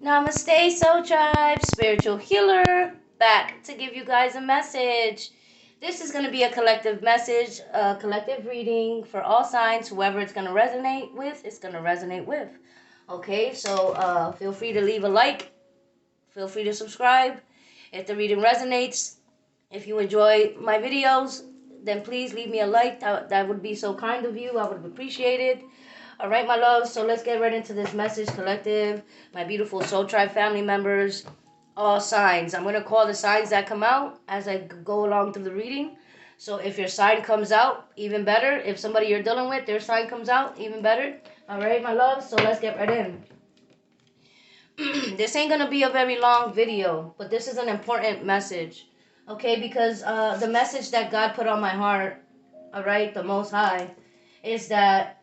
Namaste, Soul Tribe, spiritual healer, back to give you guys a message. This is going to be a collective message, a collective reading for all signs. Whoever it's going to resonate with, it's going to resonate with. Okay, so feel free to leave a like. Feel free to subscribe. If the reading resonates, if you enjoy my videos, then please leave me a like. That would be so kind of you. I would appreciate it. All right, my loves, so let's get right into this message collective. My beautiful Soul Tribe family members, all signs. I'm going to call the signs that come out as I go along through the reading. So if your sign comes out, even better. If somebody you're dealing with, their sign comes out, even better. All right, my loves, so let's get right in. This ain't going to be a very long video, but this is an important message. Okay, because the message that God put on my heart, all right, the Most High, is that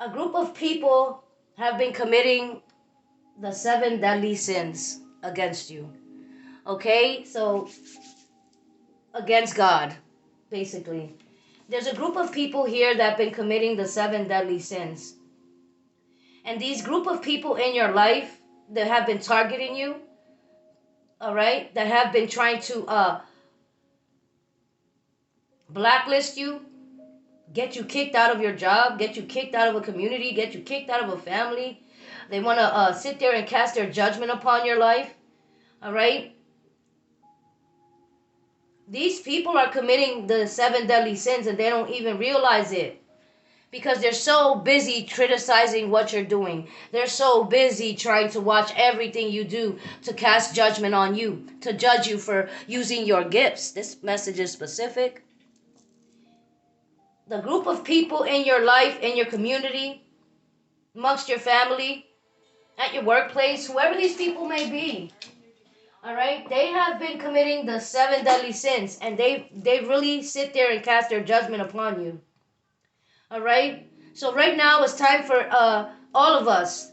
a group of people have been committing the 7 deadly sins against you. Okay? So, against God, basically. There's a group of people here that have been committing the 7 deadly sins. And these group of people in your life that have been targeting you, all right, that have been trying to blacklist you, get you kicked out of your job, get you kicked out of a community, get you kicked out of a family. They want to sit there and cast their judgment upon your life. All right? These people are committing the 7 deadly sins and they don't even realize it. Because they're so busy criticizing what you're doing. They're so busy trying to watch everything you do to cast judgment on you, to judge you for using your gifts. This message is specific. The group of people in your life, in your community, amongst your family, at your workplace, whoever these people may be, all right, they have been committing the 7 deadly sins, and they really sit there and cast their judgment upon you. All right, so right now it's time for all of us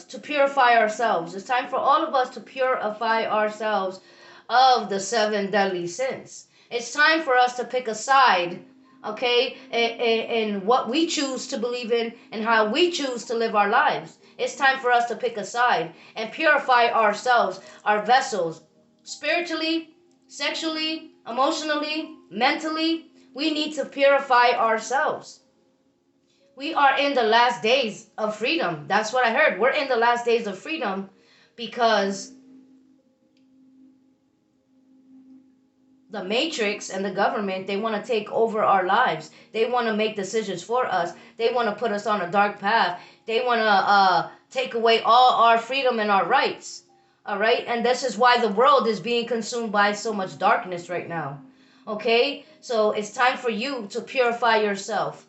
to purify ourselves. It's time for all of us to purify ourselves of the 7 deadly sins. It's time for us to pick a side, okay, in what we choose to believe in and how we choose to live our lives. It's time for us to pick a side and purify ourselves, our vessels, spiritually, sexually, emotionally, mentally. We need to purify ourselves. We are in the last days of freedom. That's what I heard. We're in the last days of freedom because the Matrix and the government, they want to take over our lives. They want to make decisions for us. They want to put us on a dark path. They want to take away all our freedom and our rights. All right? And this is why the world is being consumed by so much darkness right now. Okay? So it's time for you to purify yourself.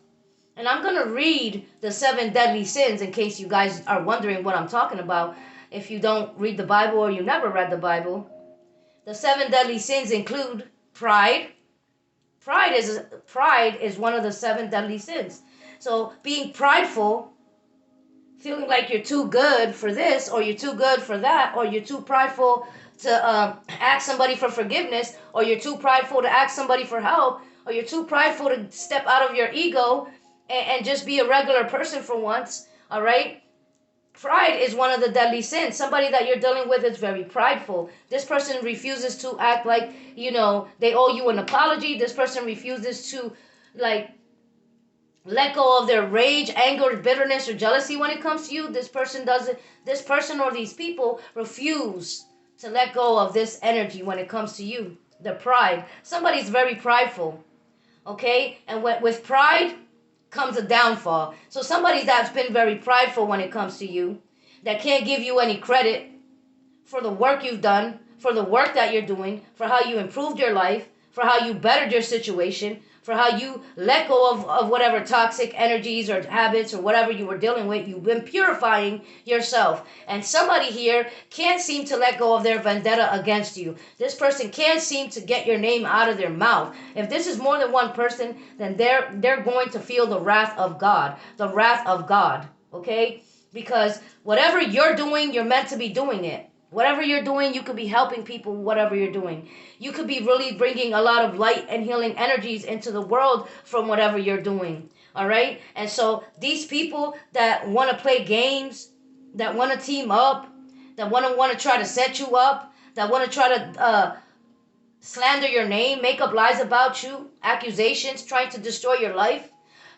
And I'm going to read the 7 deadly sins in case you guys are wondering what I'm talking about. If you don't read the Bible or you never read the Bible. The 7 deadly sins include pride. Pride is one of the 7 deadly sins. So being prideful, feeling like you're too good for this or you're too good for that, or you're too prideful to ask somebody for forgiveness, or you're too prideful to ask somebody for help, or you're too prideful to step out of your ego and just be a regular person for once. All right? Pride is one of the deadly sins. Somebody that you're dealing with is very prideful. This person refuses to act like, they owe you an apology. This person refuses to, let go of their rage, anger, bitterness, or jealousy when it comes to you. This person or these people refuse to let go of this energy when it comes to you. The pride. Somebody's very prideful. Okay? And with pride comes a downfall. So somebody that's been very prideful when it comes to you, that can't give you any credit for the work you've done, for the work that you're doing, for how you improved your life, for how you bettered your situation, for how you let go of whatever toxic energies or habits or whatever you were dealing with. You've been purifying yourself. And somebody here can't seem to let go of their vendetta against you. This person can't seem to get your name out of their mouth. If this is more than one person, then they're going to feel the wrath of God. The wrath of God. Okay? Because whatever you're doing, you're meant to be doing it. Whatever you're doing, you could be helping people, whatever you're doing. You could be really bringing a lot of light and healing energies into the world from whatever you're doing. All right? And so these people that want to play games, that want to team up, that want to try to set you up, that want to try to slander your name, make up lies about you, accusations, trying to destroy your life.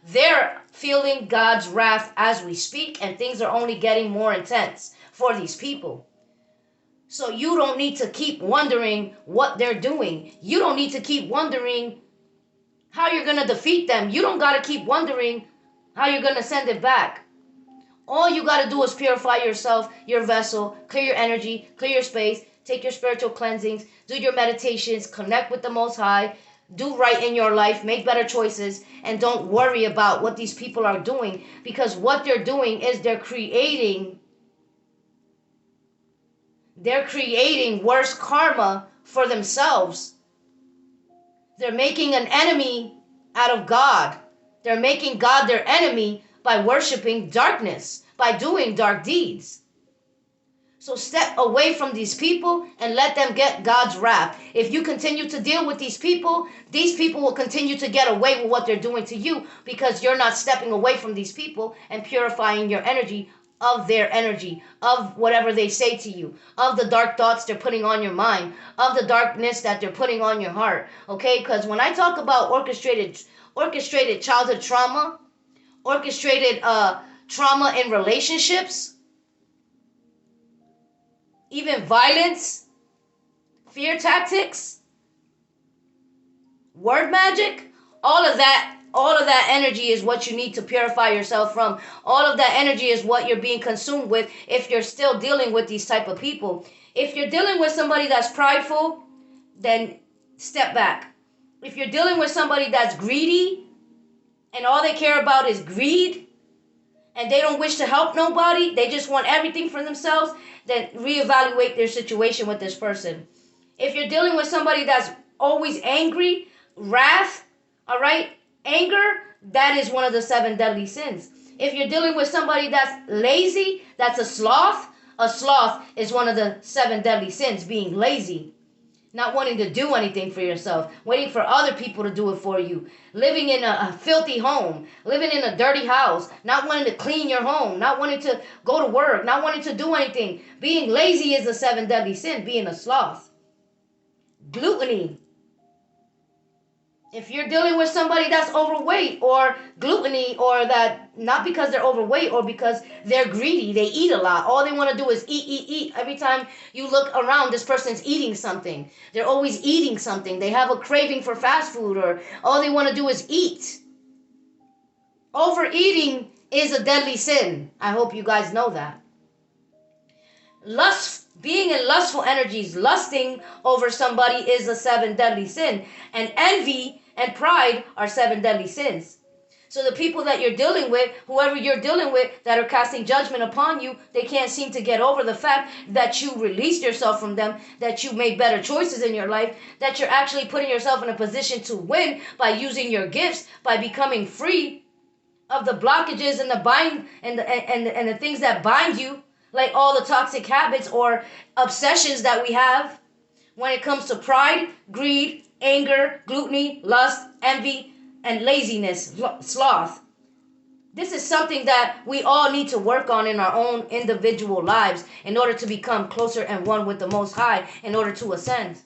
They're feeling God's wrath as we speak, and things are only getting more intense for these people. So you don't need to keep wondering what they're doing. You don't need to keep wondering how you're going to defeat them. You don't got to keep wondering how you're going to send it back. All you got to do is purify yourself, your vessel, clear your energy, clear your space, take your spiritual cleansings, do your meditations, connect with the Most High, do right in your life, make better choices, and don't worry about what these people are doing, because what they're doing is they're creating worse karma for themselves. They're making an enemy out of God. They're making God their enemy by worshiping darkness, by doing dark deeds. So step away from these people and let them get God's wrath. If you continue to deal with these people will continue to get away with what they're doing to you, because you're not stepping away from these people and purifying your energy of their energy, of whatever they say to you, of the dark thoughts they're putting on your mind, of the darkness that they're putting on your heart. Okay? Because when I talk about orchestrated childhood trauma, orchestrated trauma in relationships, even violence, fear tactics, word magic, all of that energy is what you need to purify yourself from. All of that energy is what you're being consumed with if you're still dealing with these type of people. If you're dealing with somebody that's prideful, then step back. If you're dealing with somebody that's greedy and all they care about is greed, and they don't wish to help nobody, they just want everything for themselves, then reevaluate their situation with this person. If you're dealing with somebody that's always angry, wrath, all right, anger, that is one of the 7 deadly sins. If you're dealing with somebody that's lazy, that's a sloth. A sloth is one of the 7 deadly sins, being lazy. Not wanting to do anything for yourself, waiting for other people to do it for you, living in a filthy home, living in a dirty house, not wanting to clean your home, not wanting to go to work, not wanting to do anything. Being lazy is the 7 deadly sin, being a sloth. Gluttony. If you're dealing with somebody that's overweight or gluttony, or that not because they're overweight or because they're greedy, they eat a lot. All they want to do is eat, eat, eat. Every time you look around, this person's eating something. They're always eating something. They have a craving for fast food, or all they want to do is eat. Overeating is a deadly sin. I hope you guys know that. Being in lustful energies, lusting over somebody is a 7 deadly sin. And envy and pride are 7 deadly sins. So the people that you're dealing with, whoever you're dealing with, that are casting judgment upon you, they can't seem to get over the fact that you released yourself from them, that you made better choices in your life, that you're actually putting yourself in a position to win by using your gifts, by becoming free of the blockages and the bind and the things that bind you, like all the toxic habits or obsessions that we have when it comes to pride, greed, anger, gluttony, lust, envy, and laziness, sloth. This is something that we all need to work on in our own individual lives in order to become closer and one with the Most High, in order to ascend.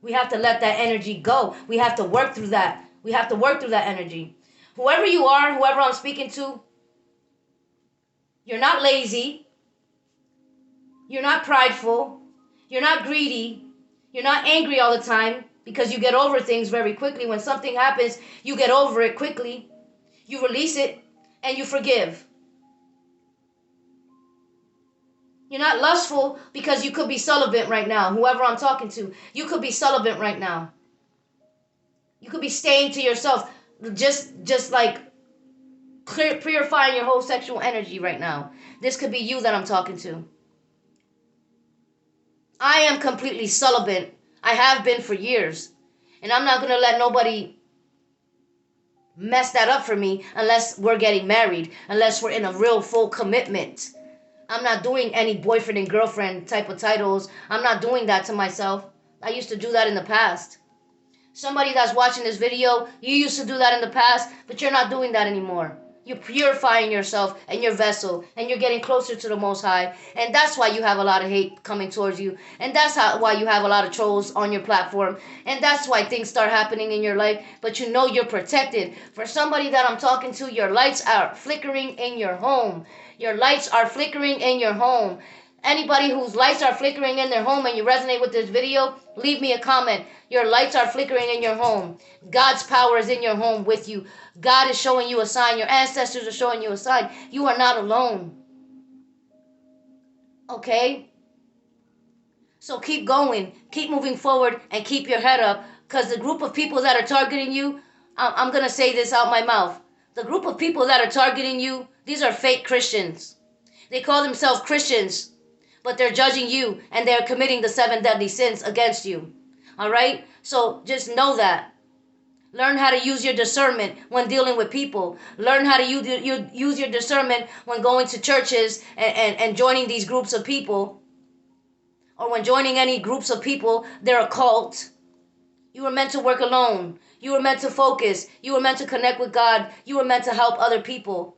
We have to let that energy go. We have to work through that. We have to work through that energy. Whoever you are, whoever I'm speaking to, you're not lazy. You're not prideful. You're not greedy. You're not angry all the time, because you get over things very quickly. When something happens, you get over it quickly. You release it and you forgive. You're not lustful because you could be celibate right now. Whoever I'm talking to, you could be celibate right now. You could be staying to yourself, just like purifying your whole sexual energy right now. This could be you that I'm talking to. I am completely celibate. I have been for years. And I'm not going to let nobody mess that up for me unless we're getting married, unless we're in a real full commitment. I'm not doing any boyfriend and girlfriend type of titles. I'm not doing that to myself. I used to do that in the past. Somebody that's watching this video, you used to do that in the past, but you're not doing that anymore. You're purifying yourself and your vessel, and you're getting closer to the Most High. And that's why you have a lot of hate coming towards you. And that's why you have a lot of trolls on your platform. And that's why things start happening in your life. But you know you're protected. For somebody that I'm talking to, your lights are flickering in your home. Your lights are flickering in your home. Anybody whose lights are flickering in their home and you resonate with this video, leave me a comment. Your lights are flickering in your home. God's power is in your home with you. God is showing you a sign. Your ancestors are showing you a sign. You are not alone. Okay? So keep going. Keep moving forward and keep your head up. Because the group of people that are targeting you, I'm going to say this out my mouth. The group of people that are targeting you, these are fake Christians. They call themselves Christians, but they're judging you and they're committing the 7 deadly sins against you. All right? So just know that. Learn how to use your discernment when dealing with people. Learn how to use your discernment when going to churches and joining these groups of people. Or when joining any groups of people, they're a cult. You were meant to work alone. You were meant to focus. You were meant to connect with God. You were meant to help other people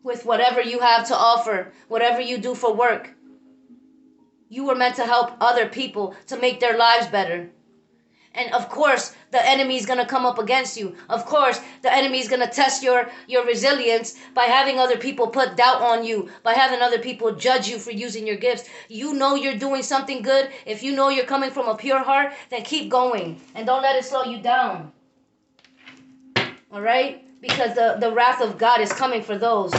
with whatever you have to offer, whatever you do for work. You were meant to help other people to make their lives better. And of course, the enemy is going to come up against you. Of course, the enemy is going to test your resilience by having other people put doubt on you, by having other people judge you for using your gifts. You know you're doing something good. If you know you're coming from a pure heart, then keep going. And don't let it slow you down. All right? Because the wrath of God is coming for those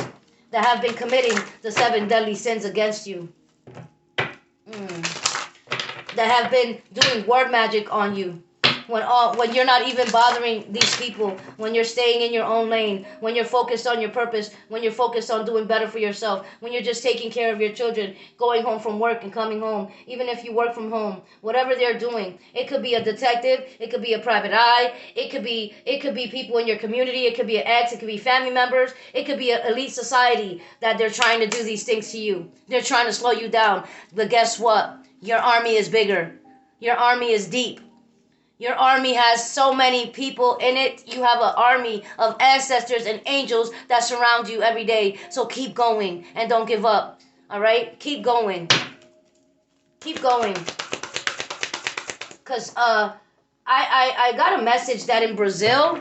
that have been committing the 7 deadly sins against you. That have been doing word magic on you. When you're not even bothering these people, when you're staying in your own lane, when you're focused on your purpose, when you're focused on doing better for yourself, when you're just taking care of your children, going home from work and coming home, even if you work from home, whatever they're doing. It could be a detective, it could be a private eye, it could be people in your community, it could be an ex, it could be family members, it could be an elite society that they're trying to do these things to you. They're trying to slow you down. But guess what? Your army is bigger. Your army is deep. Your army has so many people in it. You have an army of ancestors and angels that surround you every day. So keep going and don't give up. All right? Keep going. Keep going. Because I got a message that in Brazil,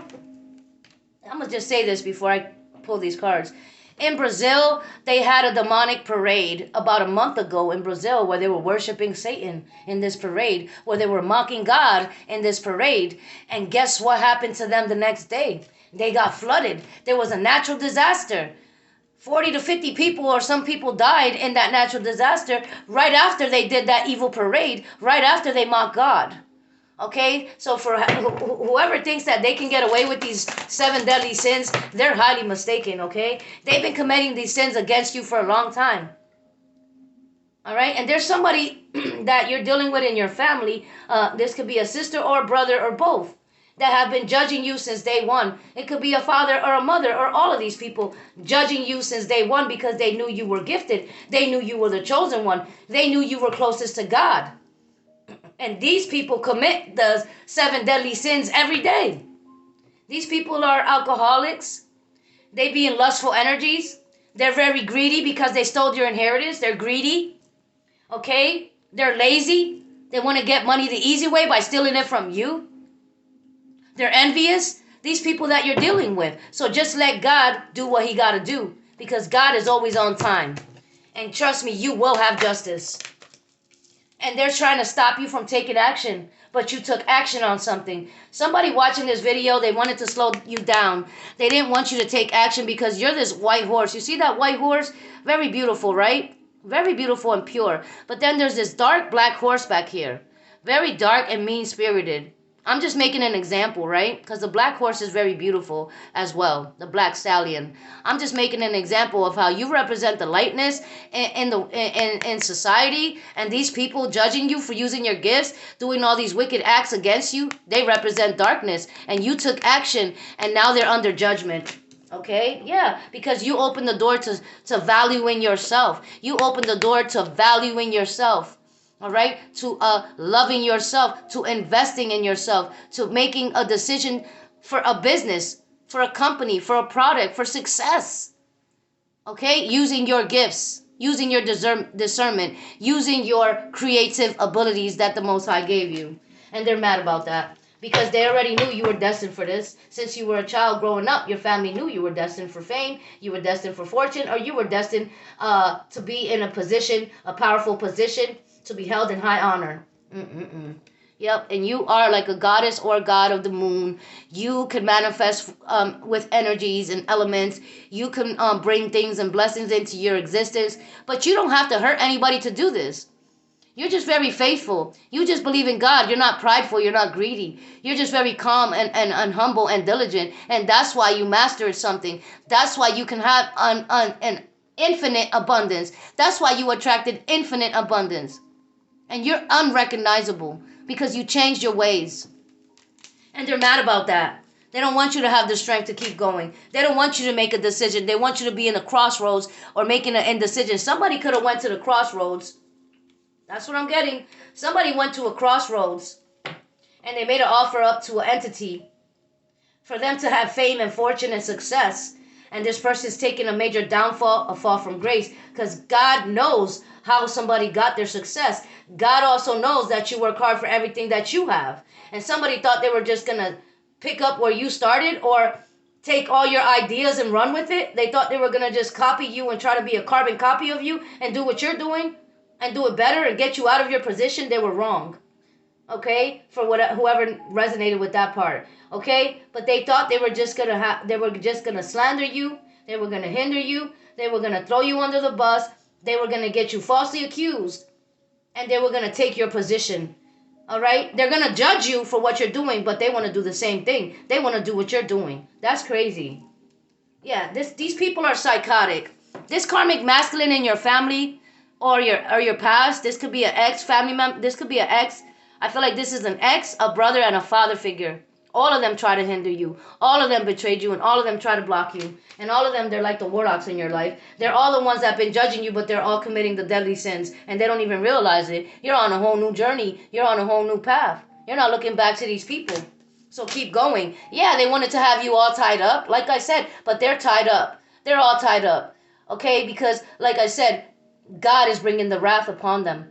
I'm going to just say this before I pull these cards. In Brazil, they had a demonic parade about a month ago in Brazil where they were worshiping Satan in this parade, where they were mocking God in this parade. And guess what happened to them the next day? They got flooded. There was a natural disaster. 40 to 50 people or some people died in that natural disaster right after they did that evil parade, right after they mocked God. Okay, so for whoever thinks that they can get away with these 7 deadly sins, they're highly mistaken, okay? They've been committing these sins against you for a long time. All right, and there's somebody that you're dealing with in your family. This could be a sister or a brother or both that have been judging you since day one. It could be a father or a mother or all of these people judging you since day one because they knew you were gifted. They knew you were the chosen one. They knew you were closest to God. And these people commit the 7 deadly sins every day. These people are alcoholics. They be in lustful energies. They're very greedy because they stole your inheritance. They're greedy. Okay? They're lazy. They want to get money the easy way by stealing it from you. They're envious. These people that you're dealing with. So just let God do what he got to do. Because God is always on time. And trust me, you will have justice. And they're trying to stop you from taking action. But you took action on something. Somebody watching this video, they wanted to slow you down. They didn't want you to take action because you're this white horse. You see that white horse? Very beautiful, right? Very beautiful and pure. But then there's this dark black horse back here. Very dark and mean-spirited. I'm just making an example, right? Because the black horse is very beautiful as well. The black stallion. I'm just making an example of how you represent the lightness in society. And these people judging you for using your gifts, doing all these wicked acts against you, they represent darkness. And you took action and now they're under judgment. Okay? Yeah, because you opened the door to valuing yourself. You opened the door to valuing yourself. All right, to loving yourself, to investing in yourself, to making a decision for a business, for a company, for a product, for success. Okay? Using your gifts, using your discernment, using your creative abilities that the Most High gave you. And they're mad about that because they already knew you were destined for this. Since you were a child growing up, your family knew you were destined for fame, you were destined for fortune, or you were destined to be in a position, a powerful position, to be held in high honor. Mm-mm-mm. Yep, and you are like a goddess or a god of the moon. You can manifest with energies and elements. You can bring things and blessings into your existence, but you don't have to hurt anybody to do this. You're just very faithful. You just believe in God. You're not prideful. You're not greedy. You're just very calm and humble and diligent. And that's why you mastered something. That's why you can have an infinite abundance. That's why you attracted infinite abundance. And you're unrecognizable because you changed your ways. And they're mad about that. They don't want you to have the strength to keep going. They don't want you to make a decision. They want you to be in a crossroads or making an indecision. Somebody could have went to the crossroads. That's what I'm getting. Somebody went to a crossroads and they made an offer up to an entity for them to have fame and fortune and success. And this person's taking a major downfall, a fall from grace, because God knows how somebody got their success. God also knows that you work hard for everything that you have. And somebody thought they were just going to pick up where you started or take all your ideas and run with it. They thought they were going to just copy you and try to be a carbon copy of you and do what you're doing and do it better and get you out of your position. They were wrong. Okay, for whoever resonated with that part. Okay, but they thought they were just gonna slander you. They were gonna hinder you. They were gonna throw you under the bus. They were gonna get you falsely accused, and they were gonna take your position. All right, they're gonna judge you for what you're doing, but they want to do the same thing. They want to do what you're doing. That's crazy. Yeah, these people are psychotic. This karmic masculine in your family or your past. This could be an ex family member. This could be an ex. I feel like this is an ex, a brother, and a father figure. All of them try to hinder you. All of them betrayed you, and all of them try to block you. And all of them, they're like the warlocks in your life. They're all the ones that have been judging you, but they're all committing the deadly sins, and they don't even realize it. You're on a whole new journey. You're on a whole new path. You're not looking back to these people. So keep going. Yeah, they wanted to have you all tied up, like I said, but they're tied up. They're all tied up. Okay, because, like I said, God is bringing the wrath upon them.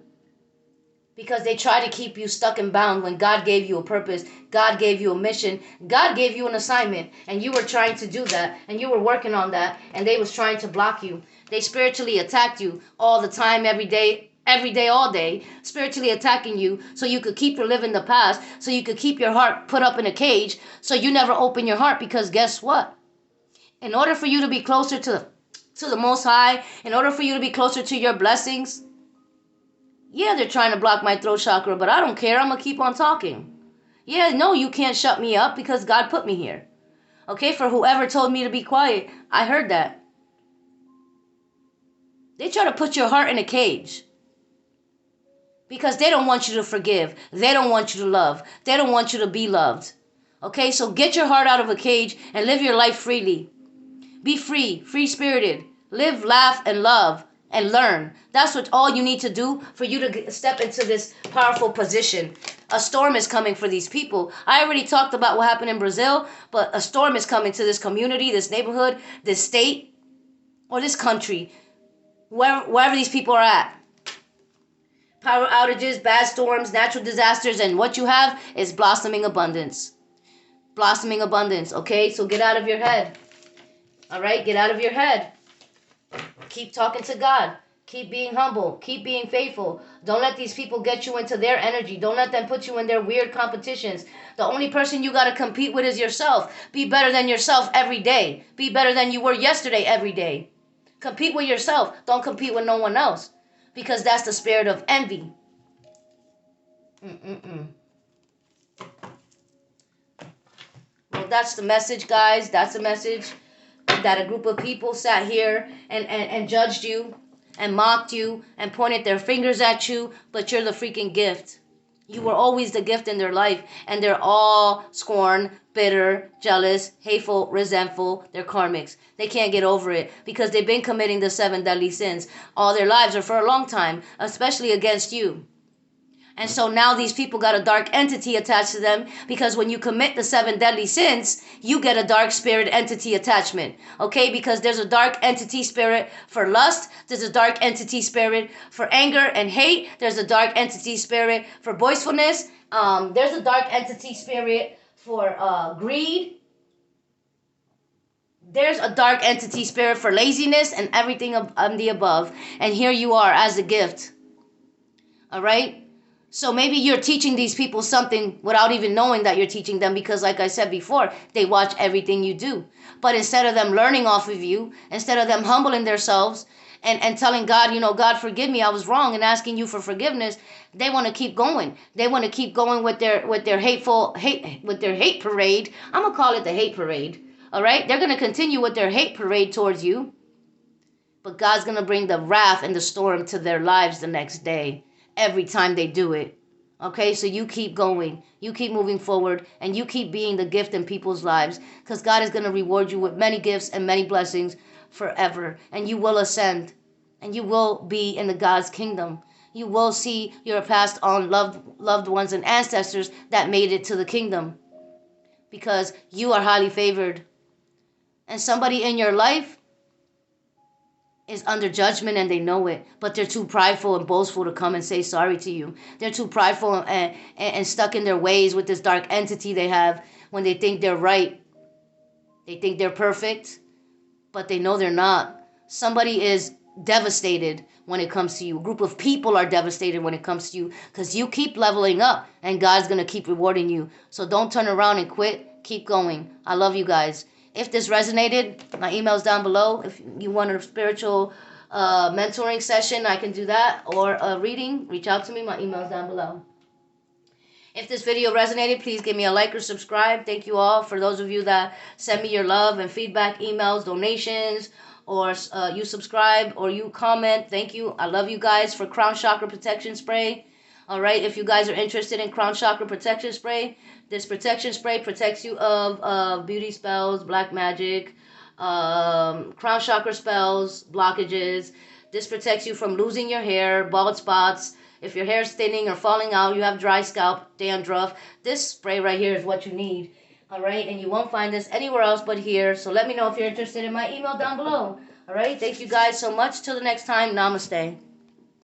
Because they try to keep you stuck and bound when God gave you a purpose. God gave you a mission. God gave you an assignment. And you were trying to do that. And you were working on that. And they was trying to block you. They spiritually attacked you all the time, every day, all day. Spiritually attacking you so you could keep reliving the past. So you could keep your heart put up in a cage. So you never open your heart. Because guess what? In order for you to be closer to the Most High. In order for you to be closer to your blessings. Yeah, they're trying to block my throat chakra, but I don't care. I'm going to keep on talking. Yeah, no, you can't shut me up because God put me here. Okay, for whoever told me to be quiet, I heard that. They try to put your heart in a cage. Because they don't want you to forgive. They don't want you to love. They don't want you to be loved. Okay, so get your heart out of a cage and live your life freely. Be free, free-spirited. Live, laugh, and love. And learn. That's what all you need to do for you to step into this powerful position. A storm is coming for these people. I already talked about what happened in Brazil, but a storm is coming to this community, this neighborhood, this state, or this country, wherever these people are at. Power outages, bad storms, natural disasters, and what you have is blossoming abundance. Blossoming abundance, okay? So get out of your head. All right? Get out of your head. Keep talking to God. Keep being humble. Keep being faithful. Don't let these people get you into their energy. Don't let them put you in their weird competitions. The only person you got to compete with is yourself. Be better than yourself every day. Be better than you were yesterday every day. Compete with yourself. Don't compete with no one else. Because that's the spirit of envy. Well, that's the message, guys. That's the message. That a group of people sat here and judged you and mocked you and pointed their fingers at you, but you're the freaking gift. You were always the gift in their life, and they're all scorned, bitter, jealous, hateful, resentful. They're karmics. They can't get over it because they've been committing the 7 deadly sins all their lives or for a long time, especially against you. And so now these people got a dark entity attached to them, because when you commit the 7 deadly sins, you get a dark spirit entity attachment. Okay? Because there's a dark entity spirit for lust. There's a dark entity spirit for anger and hate. There's a dark entity spirit for boastfulness. There's a dark entity spirit for greed. There's a dark entity spirit for laziness and everything of the above. And here you are as a gift. All right? So maybe you're teaching these people something without even knowing that you're teaching them, because like I said before, they watch everything you do. But instead of them learning off of you, instead of them humbling themselves and telling God, God, forgive me, I was wrong, and asking you for forgiveness, they want to keep going. They want to keep going with their hate parade. I'm going to call it the hate parade. All right? They're going to continue with their hate parade towards you. But God's going to bring the wrath and the storm to their lives the next day. Every time they do it. Okay, so you keep going, you keep moving forward, and you keep being the gift in people's lives, because God is going to reward you with many gifts and many blessings forever, and you will ascend, and you will be in the God's kingdom. You will see your passed on loved ones and ancestors that made it to the kingdom, because you are highly favored. And somebody in your life is under judgment, and they know it, but they're too prideful and boastful to come and say sorry to you. They're too prideful and stuck in their ways with this dark entity they have, when they think they're right. They think they're perfect, but they know they're not. Somebody is devastated when it comes to you. A group of people are devastated when it comes to you, because you keep leveling up, and God's going to keep rewarding you. So don't turn around and quit. Keep going. I love you guys. If this resonated, my email's down below. If you want a spiritual mentoring session, I can do that. Or a reading, reach out to me. My email's down below. If this video resonated, please give me a like or subscribe. Thank you all. For those of you that send me your love and feedback, emails, donations, or you subscribe or you comment, thank you. I love you guys. For Crown Chakra Protection Spray. All right, if you guys are interested in Crown Chakra Protection Spray, this protection spray protects you of beauty spells, black magic, crown chakra spells, blockages. This protects you from losing your hair, bald spots. If your hair is thinning or falling out, you have dry scalp, dandruff, this spray right here is what you need. All right, and you won't find this anywhere else but here. So let me know if you're interested in my email down below. All right, thank you guys so much. Till the next time, namaste.